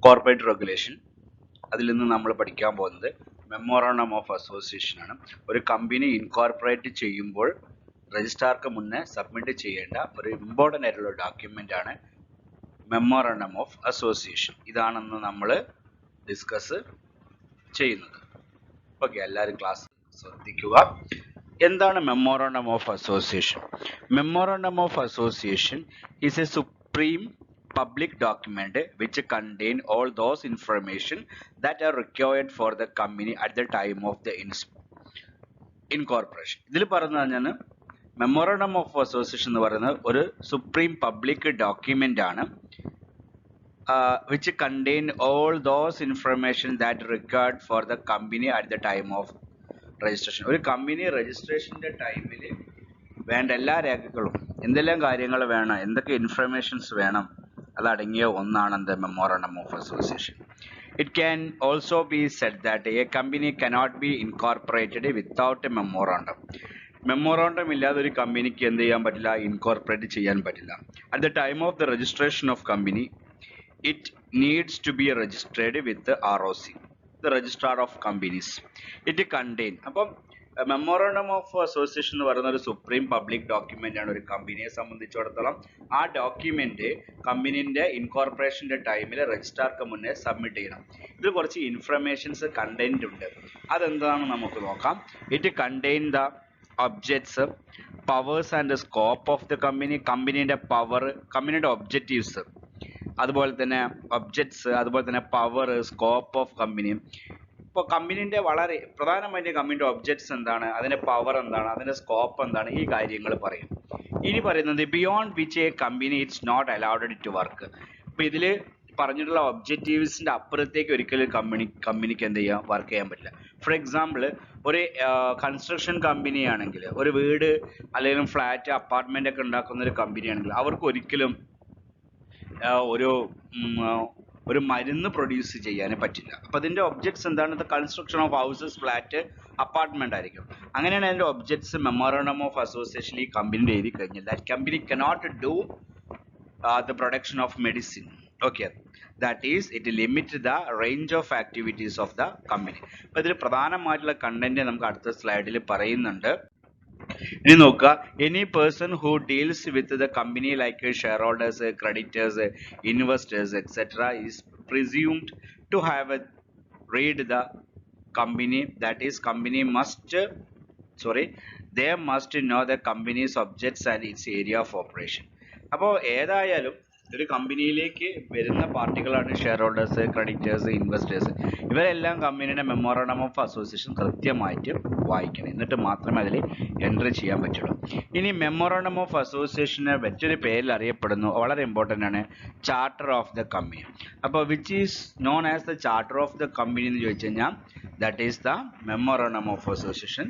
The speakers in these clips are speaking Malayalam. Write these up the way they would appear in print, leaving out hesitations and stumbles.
Corporate regulation. അതിൽ നിന്ന് നമ്മൾ പഠിക്കാൻ പോകുന്നത് മെമ്മോറാണ്ടം ഓഫ് അസോസിയേഷൻ ആണ്. ഒരു കമ്പനി ഇൻകോർപ്പറേറ്റ് ചെയ്യുമ്പോൾ രജിസ്ട്രാർക്ക് മുന്നേ സബ്മിറ്റ് ചെയ്യേണ്ട ഒരു ഇമ്പോർട്ടൻ്റ് ആയിട്ടുള്ള ഡോക്യുമെൻ്റ് ആണ് മെമ്മോറാണ്ടം ഓഫ് അസോസിയേഷൻ. ഇതാണെന്ന് നമ്മൾ ഡിസ്കസ് ചെയ്യുന്നത്. ഓക്കെ, എല്ലാവരും ക്ലാസ് ശ്രദ്ധിക്കുക. എന്താണ് memorandum of association? Memorandum of association is A supreme public document which contain all those information that are required for the company at the time of the incorporation. ഇതിൽ പറഞ്ഞു കഴിഞ്ഞാൽ മെമ്മോറാണ്ടം ഓഫ് അസോസിയേഷൻ എന്ന് പറയുന്നത് ഒരു സുപ്രീം പബ്ലിക് ഡോക്യുമെന്റ് ആണ് which contain all those information that required for the company at the time of registration. ഒരു കമ്പനി രജിസ്ട്രേഷന്റെ ടൈമിൽ വേണ്ട എല്ലാ രേഖകളും, എന്തെല്ലാം കാര്യങ്ങൾ വേണം, എന്തൊക്കെ ഇൻഫർമേഷൻസ് വേണം, അതടങ്ങിയ ഒന്നാണ് എന്ത് memorandum of association. It can also be said that a company cannot be incorporated without a memorandum. Memorandum ഇല്ലാതെ ഒരു കമ്പനിക്ക് എന്ത് ചെയ്യാൻ പറ്റില്ല? ഇൻകോർപ്പറേറ്റ് ചെയ്യാൻ പറ്റില്ല. At the time of the registration of company it needs to be registered with ROC, the registrar of companies. It contain, അപ്പം മെമ്മോറാണ്ടം ഓഫ് അസോസിയേഷൻ എന്ന് പറയുന്ന ഒരു സുപ്രീം പബ്ലിക് ഡോക്യുമെന്റ് ആണ് ഒരു കമ്പനിയെ സംബന്ധിച്ചിടത്തോളം. ആ ഡോക്യുമെന്റ് കമ്പനിന്റെ ഇൻകോർപ്പറേഷന്റെ ടൈമിൽ രജിസ്ട്രാർക്ക് മുന്നേ സബ്മിറ്റ് ചെയ്യണം. ഇതിൽ കുറച്ച് ഇൻഫർമേഷൻസ് കണ്ടെന്റ് ഉണ്ട്. അതെന്താണെന്ന് നമുക്ക് നോക്കാം. It contain the objects, powers and scope of the company, കമ്പനിയുടെ പവർ, കമ്പനിയുടെ ഒബ്ജക്റ്റീവ്സ്, അതുപോലെ തന്നെ ഒബ്ജക്ട്സ്, അതുപോലെ തന്നെ പവർ, സ്കോപ്പ് ഓഫ് കമ്പനി. ഇപ്പോൾ കമ്പനീൻ്റെ വളരെ പ്രധാനമായിട്ട് കമ്പനിയുടെ ഒബ്ജക്ട്സ് എന്താണ്, അതിൻ്റെ പവർ എന്താണ്, അതിൻ്റെ സ്കോപ്പ് എന്താണ്, ഈ കാര്യങ്ങൾ പറയും. ഇനി പറയുന്നത് beyond which a company it's not allowed to work. ഇപ്പോൾ ഇതിൽ പറഞ്ഞിട്ടുള്ള ഒബ്ജക്റ്റീവ്സിൻ്റെ അപ്പുറത്തേക്ക് ഒരിക്കലും കമ്പനിക്ക് എന്ത് ചെയ്യാം, വർക്ക് ചെയ്യാൻ പറ്റില്ല. ഫോർ എക്സാമ്പിൾ, ഒരു കൺസ്ട്രക്ഷൻ കമ്പനി ആണെങ്കിൽ, ഒരു വീട് അല്ലെങ്കിൽ ഫ്ലാറ്റ്, അപ്പാർട്ട്മെൻ്റ് ഒക്കെ ഉണ്ടാക്കുന്ന ഒരു കമ്പനി ആണെങ്കിൽ അവർക്ക് ഒരിക്കലും ഒരു മരുന്ന് പ്രൊഡ്യൂസ് ചെയ്യാൻ പറ്റില്ല. അപ്പോൾ അതിൻ്റെ ഒബ്ജക്ട്സ് എന്താണ്? The construction of houses, flat, apartment ആയിരിക്കും. അങ്ങനെയാണ് അതിൻ്റെ ഒബ്ജക്ട്സ് മെമ്മോറാണ്ടം ഓഫ് അസോസിയേഷൻ ഈ കമ്പനിയുടെ എഴുതി കഴിഞ്ഞാൽ that company cannot do the production of medicine. Okay, that is it limit the range of activities of the company. അപ്പോൾ ഇതിൽ പ്രധാനമായിട്ടുള്ള കണ്ടന്റ് നമുക്ക് അടുത്ത സ്ലൈഡിൽ പറയുന്നുണ്ട്. ഇനി നോക്കുക, any person who deals with the company like share holders, creditors, investors etcetera is presumed to have read the company. That is company they must know the company's objects and its area of operation. അപ്പോൾ ഏതായാലും ഒരു കമ്പനിയിലേക്ക് വരുന്ന പാർട്ടികളാണ് ഷെയർ ഹോൾഡേഴ്സ്, ക്രെഡിറ്റേഴ്സ്, ഇൻവെസ്റ്റേഴ്സ്. ഇവരെല്ലാം കമ്പനിയുടെ മെമ്മോറാണ്ടം ഓഫ് അസോസിയേഷൻ കൃത്യമായിട്ട് വായിക്കണം. എന്നിട്ട് മാത്രമേ അതിൽ എൻട്രി ചെയ്യാൻ പറ്റുള്ളൂ. ഇനി മെമ്മോറാണ്ടം ഓഫ് അസോസിയേഷന് മറ്റൊരു പേരിൽ അറിയപ്പെടുന്നു, വളരെ ഇമ്പോർട്ടൻ്റ് ആണ്, ചാർട്ടർ ഓഫ് ദ കമ്പനി. അപ്പോൾ which is known as the charter of the company എന്ന് ചോദിച്ചു കഴിഞ്ഞാൽ that is the memorandum of association.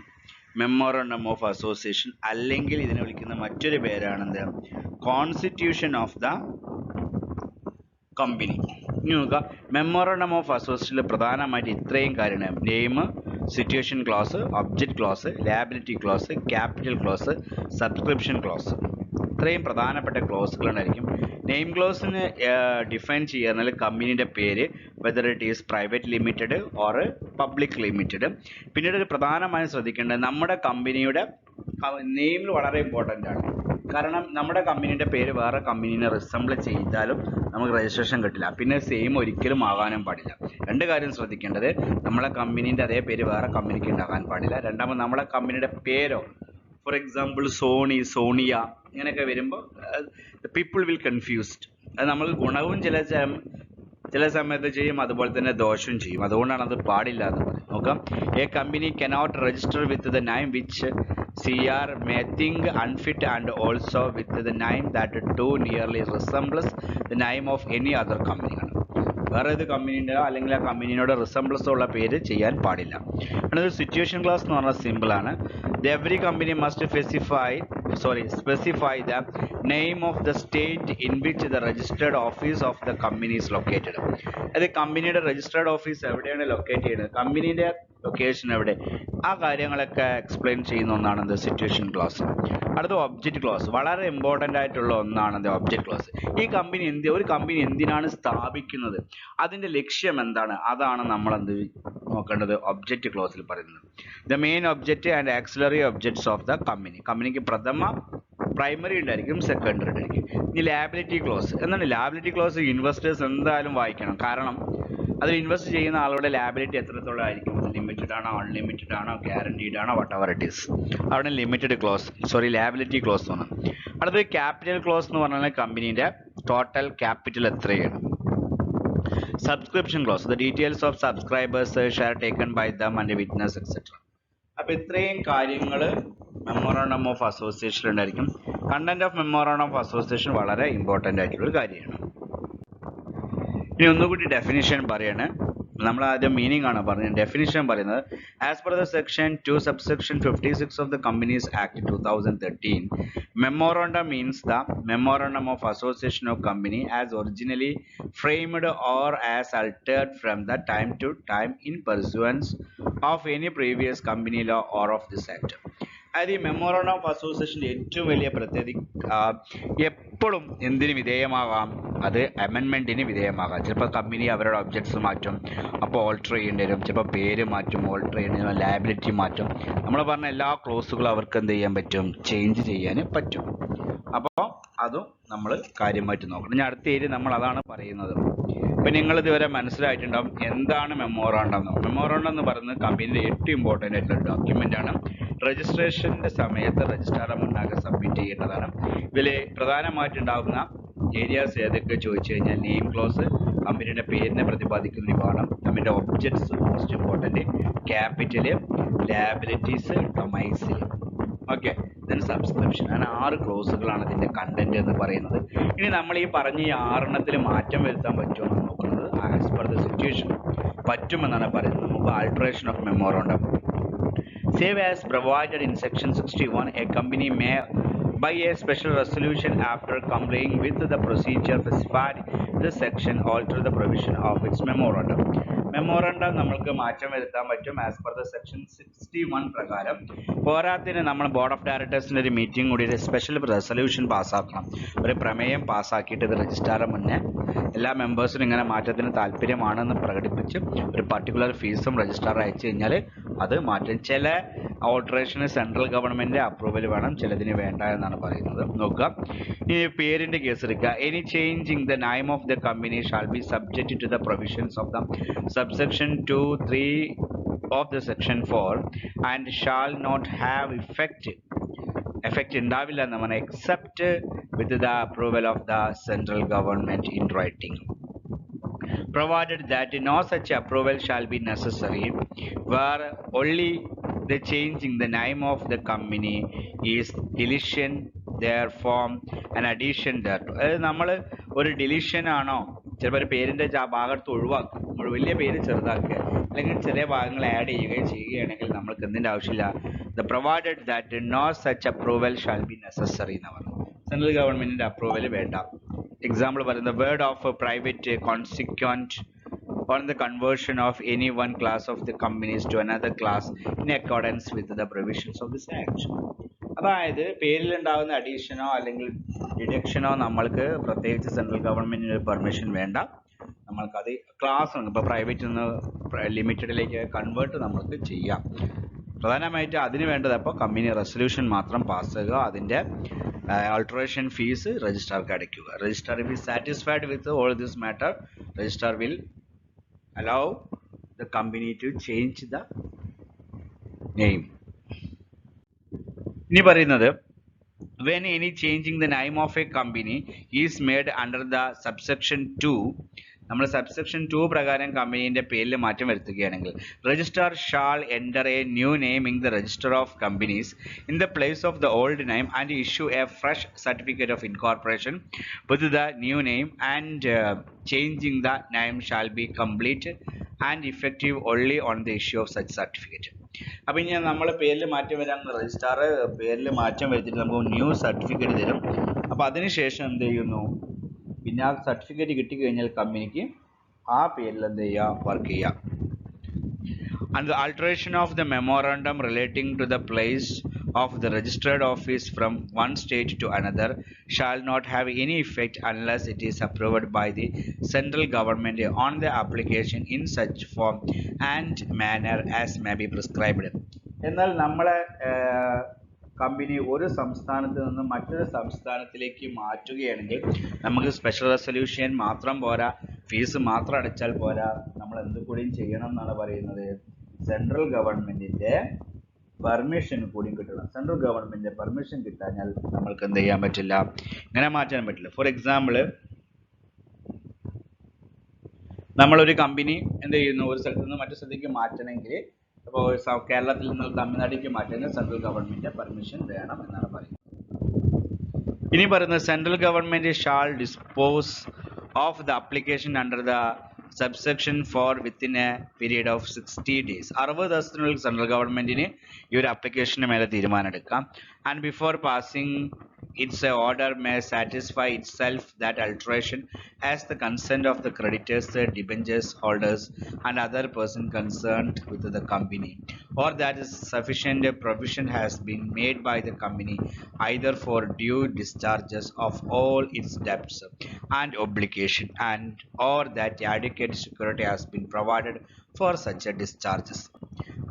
Memorandum of association അല്ലെങ്കിൽ ഇതിനെ വിളിക്കുന്ന മറ്റൊരു പേരാണെന്ത്? Constitution of the company. ഇനി നോക്കുക, മെമ്മോറാണ്ടം ഓഫ് അസോസിയേഷനിൽ പ്രധാനമായിട്ട് ഇത്രയും കാര്യമാണ്: name, situation clause, object clause, liability clause, capital clause, subscription clause. ഇത്രയും പ്രധാനപ്പെട്ട ക്ലോസുകളായിരിക്കും. നെയിം ക്ലോസിന് ഡിഫൈൻ ചെയ്യുന്നത് കമ്പനിയുടെ പേര്, whether it is private limited or public limited. പിന്നീട് ഒരു പ്രധാനമായും ശ്രദ്ധിക്കേണ്ടത് നമ്മുടെ കമ്പനിയുടെ നെയിമിൽ വളരെ ഇമ്പോർട്ടൻ്റ് ആണ്. കാരണം നമ്മുടെ കമ്പനിയുടെ പേര് വേറെ കമ്പനീനെ റിസംബിൾ ചെയ്താലും നമുക്ക് രജിസ്ട്രേഷൻ കിട്ടില്ല. പിന്നെ സെയിം ഒരിക്കലും ആകാനും പാടില്ല. രണ്ട് കാര്യം ശ്രദ്ധിക്കേണ്ടത്, നമ്മളെ കമ്പനീൻ്റെ അതേ പേര് വേറെ കമ്പനിക്ക് ഉണ്ടാകാൻ പാടില്ല. രണ്ടാമത് നമ്മളെ കമ്പനിയുടെ പേരോ, ഫോർ എക്സാമ്പിൾ സോണി, സോണിയ ഇങ്ങനെയൊക്കെ വരുമ്പോൾ പീപ്പിൾ വിൽ കൺഫ്യൂസ്ഡ്. അത് നമ്മൾ ഗുണവും ചില സമയത്ത് ചെയ്യും, അതുപോലെ തന്നെ ദോഷവും ചെയ്യും. അതുകൊണ്ടാണ് അത് പാടില്ല എന്ന് പറയുന്നത്. നോക്കാം, A company cannot register with the name which CR may think unfit and also with the name that too nearly resembles the name of any other company. വേറെ ഏത് കമ്പനീൻ്റെ അല്ലെങ്കിൽ ആ കമ്പനിയോട് റിസംബ്ലൻസ് ഉള്ള പേര് ചെയ്യാൻ പാടില്ല. അടുത്തത് സിറ്റുവേഷൻ ക്ലാസ് എന്ന് പറഞ്ഞാൽ സിമ്പിളാണ്. Every company must specify the name of the state in which the registered office of the company is located. അത് കമ്പനിയുടെ രജിസ്റ്റേർഡ് ഓഫീസ് എവിടെയാണ് ലൊക്കേറ്റ് ചെയ്യുന്നത്, കമ്പനീൻ്റെ ലൊക്കേഷൻ എവിടെ, ആ കാര്യങ്ങളൊക്കെ എക്സ്പ്ലെയിൻ ചെയ്യുന്ന ഒന്നാണ് എന്ത് സിറ്റുവേഷൻ ക്ലോസ്. അടുത്ത ഒബ്ജക്റ്റ് ക്ലോസ്, വളരെ ഇമ്പോർട്ടൻ്റ് ആയിട്ടുള്ള ഒന്നാണ് എന്ത് ഒബ്ജക്റ്റ് ക്ലോസ്. ഈ കമ്പനി ഒരു കമ്പനി എന്തിനാണ് സ്ഥാപിക്കുന്നത്, അതിൻ്റെ ലക്ഷ്യം എന്താണ്, അതാണ് നമ്മൾ എന്ത് നോക്കേണ്ടത് ഒബ്ജക്റ്റ് ക്ലോസിൽ പറയുന്നത്. The main object and axillary objects of the company. കമ്പനിക്ക് പ്രൈമറി ഉണ്ടായിരിക്കും, സെക്കൻഡറി ഉണ്ടായിരിക്കും. ഇനി ലാബിലിറ്റി ക്ലോസ് എന്നാണ്. ലാബിലിറ്റി ക്ലോസ് ഇൻവെസ്റ്റേഴ്സ് എന്തായാലും വായിക്കണം. കാരണം അതിൽ ഇൻവെസ്റ്റ് ചെയ്യുന്ന ആളുടെ ലാബിലിറ്റി എത്രത്തോളം ആയിരിക്കും, ലിമിറ്റഡ് ആണോ, അൺലിമിറ്റഡ് ആണോ, ഗ്യാരണ്ടീഡ് ആണോ, വട്ട് എവർ ഇറ്റ് ഈസ്. അവിടെ ലാബിലിറ്റി ക്ലോസ് ആണ്. അടുത്തത് ക്യാപിറ്റൽ ക്ലോസ് എന്ന് പറഞ്ഞാൽ കമ്പനീൻ്റെ ടോട്ടൽ ക്യാപിറ്റൽ എത്രയാണ്. Subscription clause, the details of subscribers, share taken by them and witness etcetera. അപ്പോൾ ഇത്രയും കാര്യങ്ങൾ മെമ്മോറാണ്ടം ഓഫ് അസോസിയേഷൻ ഉണ്ടായിരിക്കും. Content of memorandum of association വളരെ ഇമ്പോർട്ടൻ്റ് ആയിട്ടുള്ളൊരു കാര്യമാണ്. ഇനി ഒന്നുകൂടി ഡെഫിനിഷൻ പറയാണ്. നമ്മൾ ആദ്യം മീനിങ് ആണ് പറഞ്ഞത്. ഡെഫിനിഷൻ പറയുന്നത് as per the section 2 subsection 56 of the companies act 2013, memorandum means the memorandum of association of company as originally framed or as altered from the time to time in pursuance of any previous company law or of this act. അതായത് ഈ മെമ്മോറാണ്ടം ഓഫ് അസോസിയേഷൻ്റെ ഏറ്റവും വലിയ പ്രത്യേകത എപ്പോഴും എന്തിന് വിധേയമാകാം, അത് അമെൻമെൻറ്റിന് വിധേയമാകാം. ചിലപ്പോൾ കമ്പനി അവരുടെ ഒബ്ജക്ട്സ് മാറ്റും, അപ്പോൾ ഓൾട്ടർ ചെയ്യേണ്ടി വരും. ചിലപ്പോൾ പേര് മാറ്റും, ഓൾട്ടർ ചെയ്യേണ്ടി വരും, ലാബിലിറ്റി മാറ്റും. നമ്മൾ പറഞ്ഞ എല്ലാ ക്ലോസുകളും അവർക്ക് എന്ത് ചെയ്യാൻ പറ്റും, ചേഞ്ച് ചെയ്യാൻ പറ്റും. അപ്പോൾ അതും നമ്മൾ കാര്യമായിട്ട് നോക്കണം. ഇനി അടുത്ത ഏരിയ നമ്മൾ അതാണ് പറയുന്നത്. ഇപ്പം നിങ്ങൾ ഇതുവരെ മനസ്സിലായിട്ടുണ്ടാവും എന്താണ് മെമ്മോറാണ്ടം. മെമ്മോറാണ്ടം എന്ന് പറയുന്നത് കമ്പനിയുടെ ഏറ്റവും ഇമ്പോർട്ടൻ്റ് ആയിട്ടുള്ള ഡോക്യുമെൻ്റ് ആണ്. രജിസ്ട്രേഷൻ്റെ സമയത്ത് രജിസ്ട്രാറുടെ മുന്നാകെ സബ്മിറ്റ് ചെയ്യേണ്ടതാണ്. ഇതിൽ പ്രധാനമായിട്ടുണ്ടാകുന്ന ഏരിയാസ് ഏതൊക്കെ ചോദിച്ചു കഴിഞ്ഞാൽ നെയിം ക്ലോസ്, കമ്പനിയുടെ പേരിനെ പ്രതിപാദിക്കുന്ന വിഭാഗം, കമ്പനിയുടെ objects most important, capital, liabilities, domicile. Okay, then subscription. അങ്ങനെ 6 ക്ലോസുകളാണ് ഇതിൻ്റെ കണ്ടന്റ് എന്ന് പറയുന്നത്. ഇനി നമ്മൾ ഈ പറഞ്ഞ ഈ 6 മാറ്റം വരുത്താൻ പറ്റുമെന്ന് നോക്കുന്നത് ആസ് പെർ ദ സിറ്റുവേഷൻ പറ്റുമെന്നാണ് പറയുന്നത്. നമുക്ക് alteration of memorandum save as provided in section 61, a company may by a special resolution after complying with the procedure specified in the section alter the provision of its memorandum. Memorandum നമ്മൾക്ക് മാറ്റം വരുത്താൻ പറ്റും ആസ് പെർ ദ സെക്ഷൻ 61 പ്രകാരം. പോരാത്തിന് നമ്മൾ ബോർഡ് ഓഫ് ഡയറക്ടേഴ്സിൻ്റെ ഒരു മീറ്റിംഗ് കൂടി ഒരു സ്പെഷ്യൽ റെസൊല്യൂഷൻ പാസ്സാക്കണം. ഒരു പ്രമേയം പാസ്സാക്കിയിട്ട് ഇത് രജിസ്ട്രാറുടെ മുന്നേ എല്ലാ മെമ്പേഴ്സിനും ഇങ്ങനെ മാറ്റത്തിന് താല്പര്യമാണെന്ന് പ്രകടിപ്പിച്ച് ഒരു പർട്ടിക്കുലർ ഫീസും രജിസ്ട്രാർ അയച്ചു കഴിഞ്ഞാൽ അത് മാറ്റും. ചില ഓൾട്ടറേഷന് സെൻട്രൽ ഗവൺമെൻറ് അപ്രൂവൽ വേണം, ചിലതിന് വേണ്ട എന്നാണ് പറയുന്നത്. നോക്കുക, ഈ പേരിൻ്റെ കേസ് എടുക്കുക. Any change in the name of the company shall be subject to the provisions of the subsection 2, 3 of the section 4 and shall not have effect ഉണ്ടാവില്ല എന്നാണ് except with the approval of the central government in writing, provided that no such approval shall be necessary where only the change in the name of the company is deletion their form and addition thereto. അതായത് നമ്മൾ ഒരു ഡിലീഷൻ ആണോ, ചിലപ്പോൾ ഒരു പേരിൻ്റെ ഭാഗത്ത് ഒഴിവാക്കും, നമ്മൾ വലിയ പേര് ചെറുതാക്കുക, അല്ലെങ്കിൽ ചെറിയ ഭാഗങ്ങൾ ആഡ് ചെയ്യുകയാണെങ്കിൽ നമ്മൾക്ക് എന്തിൻ്റെ ആവശ്യമില്ല. The provided that no such approval shall be necessary എന്ന് പറഞ്ഞു. സെൻട്രൽ ഗവൺമെൻറ്റിൻ്റെ അപ്രൂവൽ വേണ്ട. എക്സാമ്പിൾ പറയുന്നത് word of private consequent on the conversion of any one class of the companies to another class in accordance with the provisions of this act. അതായത് പേരിലുണ്ടാകുന്ന അഡീഷനോ അല്ലെങ്കിൽ ഡിഡക്ഷനോ നമ്മൾക്ക് പ്രത്യേകിച്ച് സെൻട്രൽ ഗവൺമെൻറ്റിന് പെർമിഷൻ വേണ്ട. നമ്മൾക്കത് ക്ലാസ് ഉണ്ട്. ഇപ്പോൾ പ്രൈവറ്റിൽ നിന്ന് ലിമിറ്റഡിലേക്ക് കൺവേർട്ട് നമ്മൾക്ക് ചെയ്യാം. പ്രധാനമായിട്ട് അതിന് വേണ്ടത് അപ്പോൾ കമ്പനി റെസൊല്യൂഷൻ മാത്രം പാസ്സാക്കുക, അതിൻ്റെ ആൾട്ടറേഷൻ ഫീസ് രജിസ്ട്രാർക്ക് അടയ്ക്കുക. Registrar will satisfied with all this matter, registrar will allow the company to change the name. ഇനി പറയുന്നത് when any changing the name of a company is made under the subsection 2, നമ്മൾ സബ്സെക്ഷൻ 2 പ്രകാരം കമ്പനീൻ്റെ പേരിൽ മാറ്റം വരുത്തുകയാണെങ്കിൽ registrar shall enter a new name in the register of companies in the place of the old name and issue a fresh certificate of incorporation with the new name and changing the name shall be complete and effective only on the issue of such certificate. അപ്പോൾ ഇനി നമ്മൾ പേരിൽ മാറ്റം വരാൻ രജിസ്ട്രാർ പേരിൽ മാറ്റം വരുത്തിയിട്ട് നമുക്ക് ന്യൂ സർട്ടിഫിക്കറ്റ് തരും. അപ്പോൾ അതിനുശേഷം എന്ത് ചെയ്യുന്നു, പിന്നെ ആ സർട്ടിഫിക്കറ്റ് കിട്ടിക്കഴിഞ്ഞാൽ കമ്പനിക്ക് ആ പേരിൽ എന്ത് ചെയ്യുക, വർക്ക് ചെയ്യുക. and the alteration of the memorandum relating to the place of the registered office from one state to another shall not have any effect unless it is approved by the central government on the application in such form and manner as may be prescribed. എന്നാൽ നമ്മളെ കമ്പനി ഒരു സംസ്ഥാനത്ത് നിന്ന് മറ്റൊരു സംസ്ഥാനത്തിലേക്ക് മാറ്റുകയാണെങ്കിൽ നമുക്ക് സ്പെഷ്യൽ റെസൊല്യൂഷൻ മാത്രം പോരാ, ഫീസ് മാത്രം അടച്ചാൽ പോരാ, നമ്മൾ എന്ത് കൂടിയും ചെയ്യണം എന്നാണ് പറയുന്നത്. സെൻട്രൽ ഗവൺമെന്റിന്റെ പെർമിഷൻ കൂടി കിട്ടണം. സെൻട്രൽ ഗവൺമെന്റിന്റെ പെർമിഷൻ കിട്ടാഞ്ഞാൽ നമ്മൾക്ക് എന്ത് ചെയ്യാൻ പറ്റില്ല, ഇങ്ങനെ മാറ്റാൻ പറ്റില്ല. ഫോർ എക്സാമ്പിൾ, നമ്മളൊരു കമ്പനി എന്ത് ചെയ്യുന്നു, ഒരു സ്ഥലത്ത് നിന്ന് മറ്റു സ്ഥലത്തേക്ക് മാറ്റണമെങ്കിൽ, അപ്പോൾ കേരളത്തിൽ നിന്ന് തമിഴ്നാട്ടിലേക്ക് മാറ്റുന്ന സെൻട്രൽ ഗവൺമെന്റിന്റെ പെർമിഷൻ വേണം എന്നാണ് പറയുന്നത്. ഇനി പറയുന്നത് central government shawl dispose of the application under the subsection 4 within a period of 60 days. 60 ദിവസത്തിനുള്ളിൽ സെൻട്രൽ ഗവൺമെന്റിന് ഈ ഒരു അപ്ലിക്കേഷന് മേലെ തീരുമാനം എടുക്കാം. And before passing its order may satisfy itself that alteration as the consent of the creditors, the debentures holders and other person concerned with the company, or that is sufficient provision has been made by the company either for due discharges of all its debts and obligation and or that adequate security has been provided for such a discharges.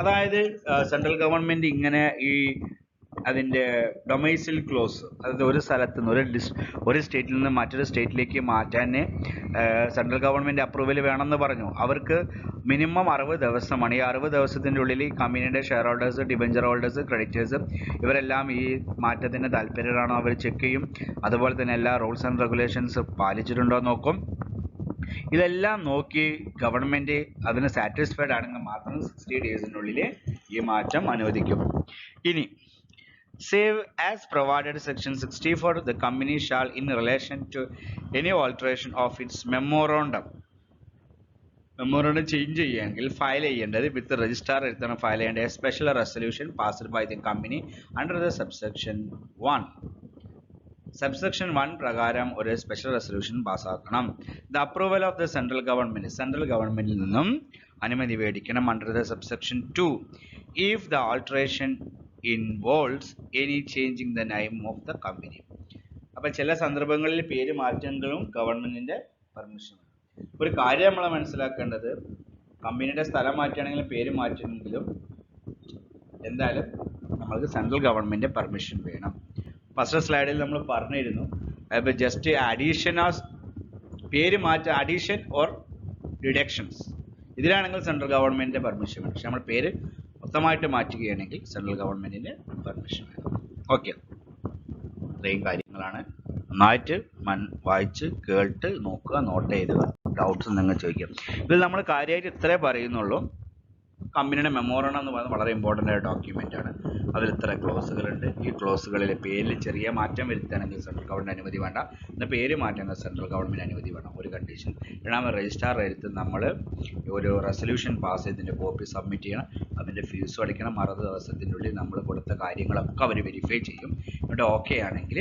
അതായത് സെൻട്രൽ ഗവൺമെന്റ് ഇങ്ങനെ ഈ അതിൻ്റെ ഡൊമൈസിൽ ക്ലോസ്, അതായത് ഒരു സ്ഥലത്ത് നിന്ന് ഒരു സ്റ്റേറ്റിൽ നിന്ന് മറ്റൊരു സ്റ്റേറ്റിലേക്ക് മാറ്റാൻ സെൻട്രൽ ഗവൺമെൻറ് അപ്രൂവൽ വേണമെന്ന് പറഞ്ഞു. അവർക്ക് മിനിമം 60 ദിവസമാണ്. ഈ 60 ദിവസത്തിൻ്റെ ഉള്ളിൽ ഈ കമ്പനിയുടെ share holders, debenture holders, creditors ഇവരെല്ലാം ഈ മാറ്റത്തിന് താല്പര്യരാണോ അവർ ചെക്ക് ചെയ്യും. അതുപോലെ തന്നെ എല്ലാ റൂൾസ് ആൻഡ് റെഗുലേഷൻസ് പാലിച്ചിട്ടുണ്ടോ നോക്കും. ഇതെല്ലാം നോക്കി ഗവൺമെൻറ് അതിന് സാറ്റിസ്ഫൈഡ് ആണെങ്കിൽ മാത്രം 60 ഡേയ്സിനുള്ളിൽ ഈ മാറ്റം അനുവദിക്കും. ഇനി save as provided section 64, the company shall in relation to any alteration of its memorandum change ചെയ്യുമെങ്കിൽ ഫയൽ ചെയ്യേണ്ടത് വിത്ത് രജിസ്ട്രാർ എടുത്താണ് ഫയൽ ചെയ്യേണ്ടത്. A special resolution passed by the company under the subsection 1. Subsection 1 പ്രകാരം ഒരു സ്പെഷ്യൽ റെസൊല്യൂഷൻ പാസ്സാക്കണം. The approval of the central government, central ഗവൺമെന്റിൽ നിന്നും അനുമതി മേടിക്കണം under the subsection 2 if the alteration involves any changing the name of the company. അപ്പോൾ ചില സന്ദർഭങ്ങളിൽ പേര് മാറ്റങ്ങളും ഗവൺമെന്റിന്റെ പെർമിഷൻ. ഒരു കാര്യം നമ്മൾ മനസ്സിലാക്കേണ്ടത്, കമ്പനിയുടെ സ്ഥലം മാറ്റുകയാണെങ്കിലും പേര് മാറ്റണമെങ്കിലും എന്തായാലും നമ്മൾക്ക് സെൻട്രൽ ഗവൺമെന്റ് പെർമിഷൻ വേണം. ഫസ്റ്റ് സ്ലൈഡിൽ നമ്മൾ പറഞ്ഞിരുന്നു, അപ്പോൾ ജസ്റ്റ് അഡീഷൻ ആ പേര് മാറ്റം, അഡീഷൻ ഓർ ഡിഡക്ഷൻസ്, ഇതിലാണെങ്കിൽ സെൻട്രൽ ഗവൺമെന്റിന്റെ പെർമിഷൻ വേണം. പക്ഷെ നമ്മൾ പേര് മൊത്തമായിട്ട് മാറ്റുകയാണെങ്കിൽ സെൻട്രൽ ഗവൺമെന്റിന്റെ പെർമിഷൻ വേണം. ഓക്കെ, ഇത്രയും കാര്യങ്ങളാണ്. നന്നായിട്ട് വായിച്ച് കേട്ട് നോക്കുക, നോട്ട് ചെയ്തുക, ഡൗട്ട്സ് നിങ്ങൾ ചോദിക്കുക. ഇതിൽ നമ്മൾ കാര്യമായിട്ട് ഇത്രേ പറയുന്നുള്ളൂ. കമ്പനിയുടെ മെമ്മോറണ്ടം എന്ന് പറയുന്നത് വളരെ ഇമ്പോർട്ടൻ്റ് ആയ ഡോക്യുമെൻ്റ് ആണ്. അതിൽ ഇത്ര ക്ലോസുകളുണ്ട്. ഈ ക്ലോസുകളിൽ പേരിൽ ചെറിയ മാറ്റം വരുത്തുകയാണെങ്കിൽ സെൻട്രൽ ഗവൺമെൻറ് അനുമതി വേണ്ട. എന്നാൽ പേര് മാറ്റുകയാണെങ്കിൽ സെൻട്രൽ ഗവൺമെൻറ് അനുമതി വേണം, ഒരു കണ്ടീഷൻ. രണ്ടാമത് രജിസ്ട്രാർ എടുത്ത് നമ്മൾ ഒരു റെസൊല്യൂഷൻ പാസ് ചെയ്തതിൻ്റെ കോപ്പി സബ്മിറ്റ് ചെയ്യണം. അതിൻ്റെ ഫീസും അടിക്കണം. 60 ദിവസത്തിൻ്റെ ഉള്ളിൽ നമ്മൾ കൊടുത്ത കാര്യങ്ങളൊക്കെ അവർ വെരിഫൈ ചെയ്യും. എന്നിട്ട് ഓക്കെ ആണെങ്കിൽ